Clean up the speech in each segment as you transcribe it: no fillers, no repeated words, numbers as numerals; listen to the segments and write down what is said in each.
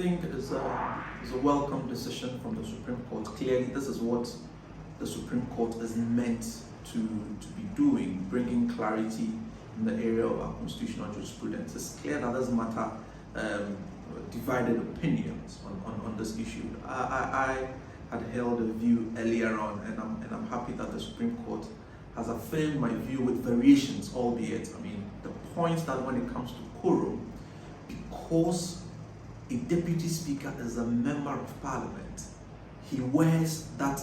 think is a welcome decision from the Supreme Court. Clearly, this is what the Supreme Court is meant to be doing, bringing clarity in the area of our constitutional jurisprudence. It's clear that this matter divided opinions on this issue. I had held a view earlier on, and I'm happy that the Supreme Court has affirmed my view with variations, albeit, the point that when it comes to quorum, because a deputy speaker is a member of parliament, he wears that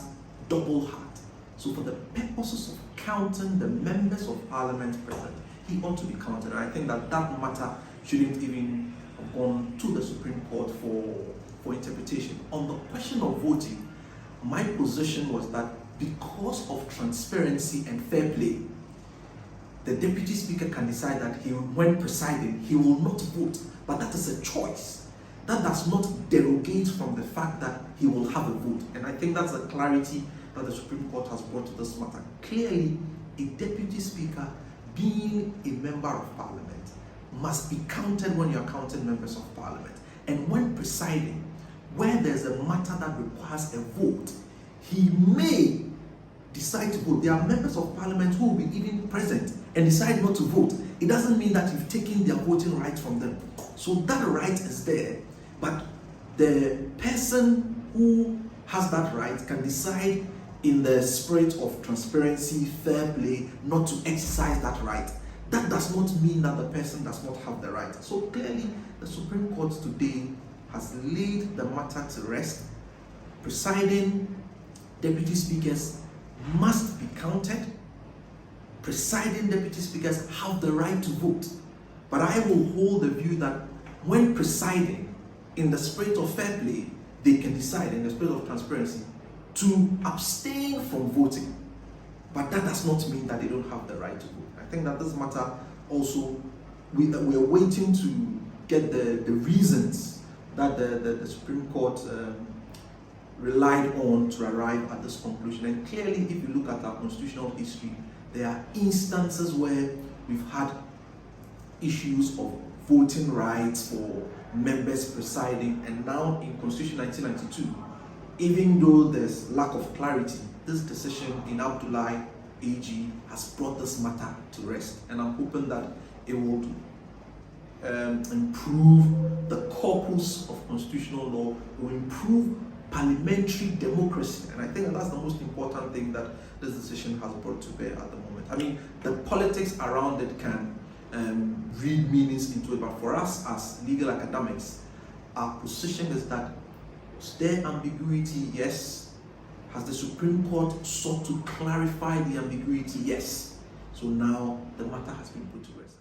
double hat. So for the purposes of counting the members of parliament present, he ought to be counted. And I think that matter shouldn't even have gone to the Supreme Court for interpretation. On the question of voting, my position was that because of transparency and fair play, the deputy speaker can decide that when presiding, he will not vote, but that is a choice. That does not derogate from the fact that he will have a vote. And I think that's the clarity that the Supreme Court has brought to this matter. Clearly, a deputy speaker, being a member of parliament, must be counted when you're counting members of parliament. And when presiding, where there's a matter that requires a vote, he may decide to vote. There are members of parliament who will be even present and decide not to vote. It doesn't mean that you've taken their voting right from them. So that right is there, but the person who has that right can decide in the spirit of transparency, fair play, not to exercise that right. That does not mean that the person does not have the right. So clearly, the Supreme Court today has laid the matter to rest. Presiding deputy speakers must be counted. Presiding deputy speakers have the right to vote. But I will hold the view that when presiding, in the spirit of fair play, they can decide in the spirit of transparency to abstain from voting. But that does not mean that they don't have the right to vote. I think that this matter also, we are waiting to get the reasons that the Supreme Court relied on to arrive at this conclusion. And clearly, if you look at our constitutional history, there are instances where we've had issues of voting rights for members presiding, and now in Constitution 1992, even though there's lack of clarity, this decision in Abdullahi AG has brought this matter to rest, and I'm hoping that it will improve the corpus of constitutional law, will improve parliamentary democracy, and I think that's the most important thing that this decision has brought to bear at the moment. The politics around it can read meanings into it, but for us as legal academics, our position is that is there ambiguity? Yes. Has the Supreme Court sought to clarify the ambiguity? Yes. So now the matter has been put to rest.